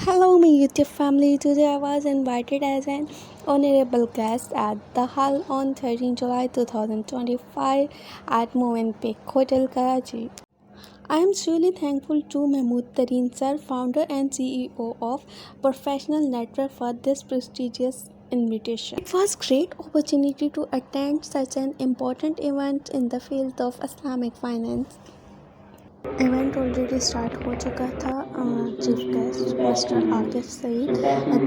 Hello, my YouTube family. Today I was invited as an honorable guest at the Hall on 13 July 2025 at Movenpick Hotel, Karachi. I am truly thankful to Mahmood Tareen sir, founder and CEO of Professional Network, for this prestigious invitation. It was great opportunity to attend such an important event in the field of Islamic finance. Event already start ہو چکا تھا. Chief guest mister Akif Saeed,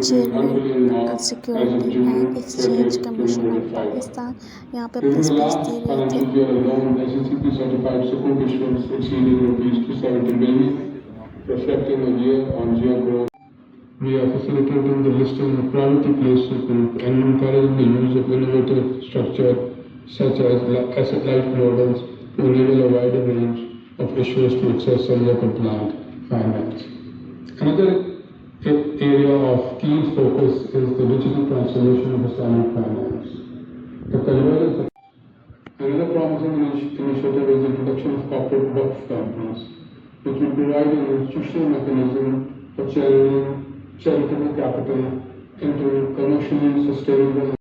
chairman security and exchange commission of Pakistan, یہاں پہ اپنی speech دے رہے تھے. We are facilitating the listing of privately placed equipment and encouraging the use of innovative structure such as asset-light models to enable a wider range of issuers to access SARIA-compliant finance. Another area of key focus is the digital transformation of Islamic finance. The convergence of Another promising initiative is the introduction of corporate wealth companies, which will provide an institutional mechanism for channeling charitable capital into commercially sustainable.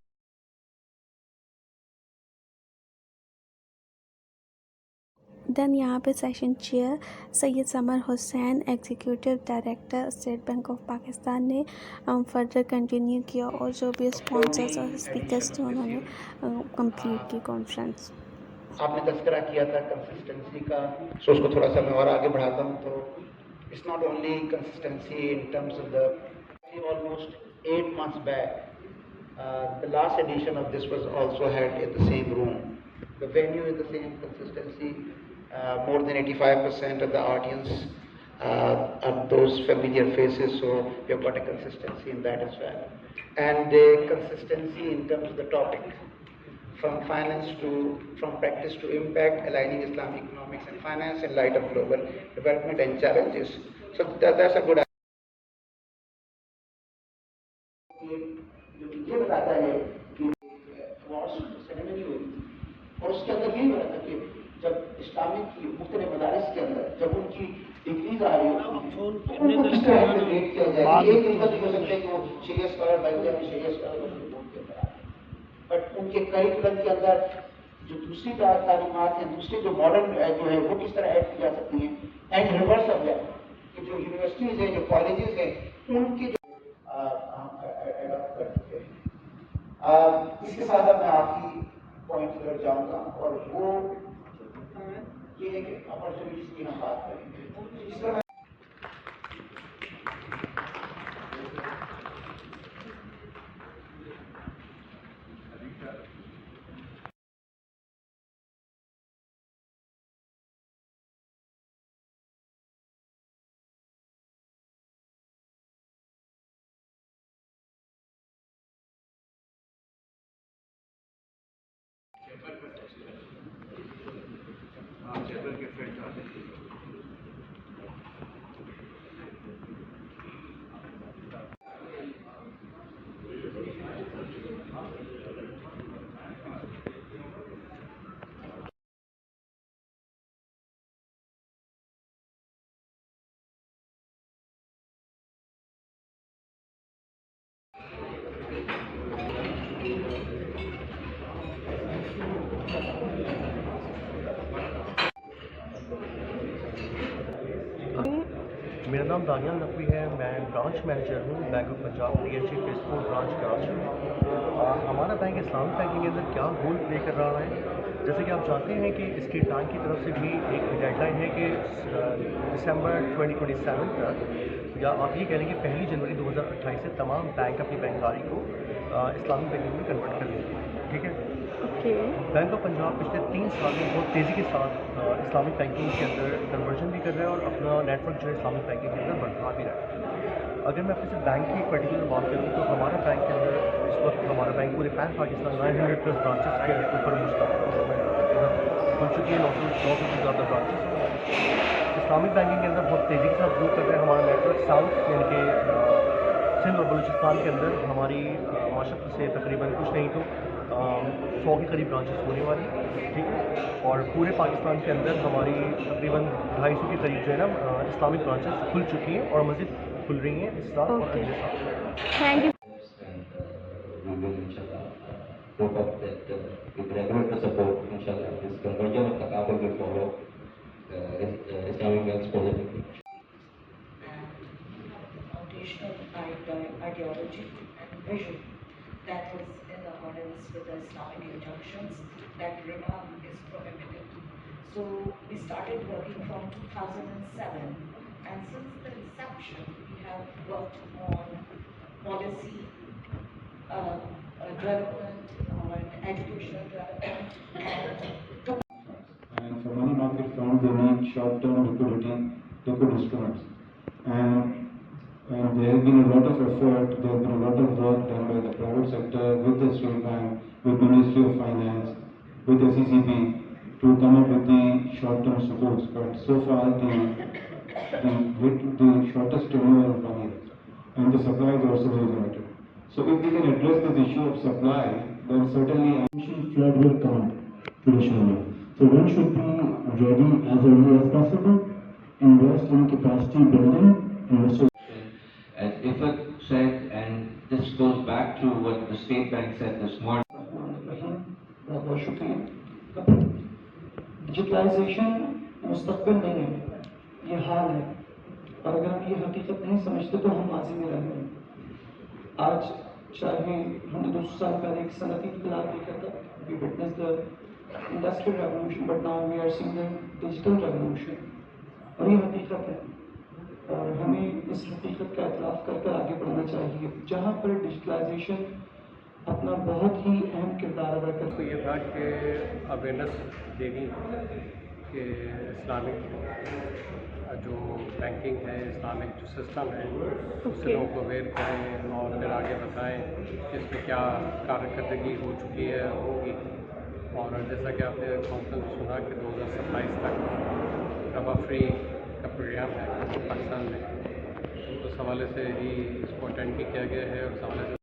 Then یہاں پہ session chair Syed Samar Hussain, executive director state bank of Pakistan, نے further continue کیا، اور جو بھی sponsors اور speakers تھے انہوں نے کمپلیٹ کی کانفرنس. آپ نے تذکرہ کیا تھا کنسسٹنسی کا، سو اس کو تھوڑا سا میں اور آگے بڑھاتا ہوں. تو it's not only consistency in terms of the almost 8 months back, the last edition of this was also held in the same room. The venue is the same, consistency, more than 85% of the audience are those familiar faces, so we have got a consistency in that as well. And the consistency in terms of the topic, from practice to impact, aligning Islamic economics and finance in light of global development and challenges. So that's a good. یہ بتاتا ہے کہ awards ceremony ہوئی تھی، اور اس کے اندر یہی ہو رہا تھا کہ جب اسلامک کی مختلف مدارس کے اندر جب ان کی ڈگریز آ رہی ہوتی ہیں تو ان کو کس طرح ریٹ کیا جائے. ایک دن نہیں ہو سکتا ہے کہ وہ شریعہ اسکالر بن جائے، شریعہ اسکالر کو رپورٹ کے اندر آ رہے، بٹ ان کے کریکولم کے اندر جو دوسری تعلیمات ہیں، دوسری جو ماڈرن جو ہے وہ کس طرح ایڈ کی جا سکتی ہیں. اینڈ ریورس آف دیٹ کہ جو یونیورسٹیز ہیں، جو کالجز ہیں، ان کی اس کے ساتھ میں آخری پوائنٹ کی طرف جاؤں گا، اور وہ یہ ہے کہ اپرچونیٹیز کی ہم بات کریں گے. اس طرح میرا نام دانیال نقوی ہے، میں برانچ مینیجر ہوں bank of Punjab P H E phase 4 branch Karachi میں. ہمارا بینک اسلامک بینکنگ کے اندر کیا رول پلے کر رہا ہے، جیسے کہ آپ جانتے ہیں کہ اس کی ٹائم کی طرف سے بھی ایک ڈیڈ لائن ہے کہ دسمبر 2027 تک، یا آپ یہ کہہ لیں کہ 1 جنوری 2028 سے تمام بینک اپنی بینکاری کو اسلامک بینکنگ میں کنورٹ کر لیں گے. ٹھیک ہے. بینک آف پنجاب پچھلے 3 سال میں بہت تیزی کے ساتھ اسلامک بینکنگ کے اندر کنورژن بھی کر رہا ہے، اور اپنا نیٹ ورک جو ہے اسلامک بینکنگ کے اندر بڑھا بھی رہا ہے. اگر میں اپنے سے بینک کی پرٹیکولر بات کروں تو ہمارا بینک کے اندر اس وقت ہمارا بینک پورے پین پاکستان 900+ برانچز کے اوپر کھل چکی ہے، 900 سے زیادہ برانچز. اسلامک بینکنگ کے اندر بہت تیزی کے ساتھ گرو کر رہا ہے. ہمارا نیٹ ورک ساؤتھ یعنی کہ سندھ اور بلوچستان کے اندر ہماری معاشرت سے تقریباً کچھ نہیں تو 100 کے قریب برانچز ہونے والی. ٹھیک ہے. اور پورے پاکستان کے اندر ہماری تقریباً 250 کے قریب جو ہے نا اسلامک برانچز کھل چکی ہیں، اور مزید کھل رہی ہیں اس سال اور Okay. اگلے سال. Thank you. and we will inshallah hope up that with regulator support inshallah this conversion of Thaqafat will follow Islamic values positively. And we have the foundational ideology and vision that is in accordance with the Islamic injunctions that riba is prohibited. So we started working from 2007, and since the inception we have worked on policy development, on educational development, and for money market funds, they need short-term liquid instruments. And there has been a lot of effort, there has been a lot of work done by the private sector with the State Bank, with Ministry of Finance, with SECB to come up with the short-term supports. But so far, the shortest tenure is 1 year, and the supply is also very limited. So if we can address this issue of supply, then certainly flood will come to the shoreline. So one should be ready as early as possible, invest in capacity building, invest. As Ifat said, and this goes back to what the State Bank said this morning. बहुत बहुत शुक्रिया. Digitalisation मुस्तकबिल नहीं है, ये हाल है, और अगर हम ये हकीकत नहीं समझते तो हम माजी में रह गए. आज चाहे हमने 200 साल पहले एक सनती इनकलाब देखा था, we witnessed the industrial revolution, but now we are seeing the digital revolution, और ये हकीकत है, और हमें इस हकीकत का इतलाफ कर कर आगे बढ़ना चाहिए. जहाँ पर डिजिटलाइजेशन अपना बहुत ही अहम किरदार अदा करता तो ये था कि अवेयरनेस देनी कि इस्लामिक जो बैंकिंग है, इस्लामिक जो सिस्टम है उससे लोगों को अवेयर करें और फिर आगे बताएं कि इस पर क्या कारकर्दगी हो चुकी है, होगी. और जैसा कि आपने कॉन्फ्रेंस सुना कि 2027 तक रबा फ्री का प्रोग्राम है पाकिस्तान में, तो उस हवाले से ही इसको अटेंड भी किया गया है और उस हवाले से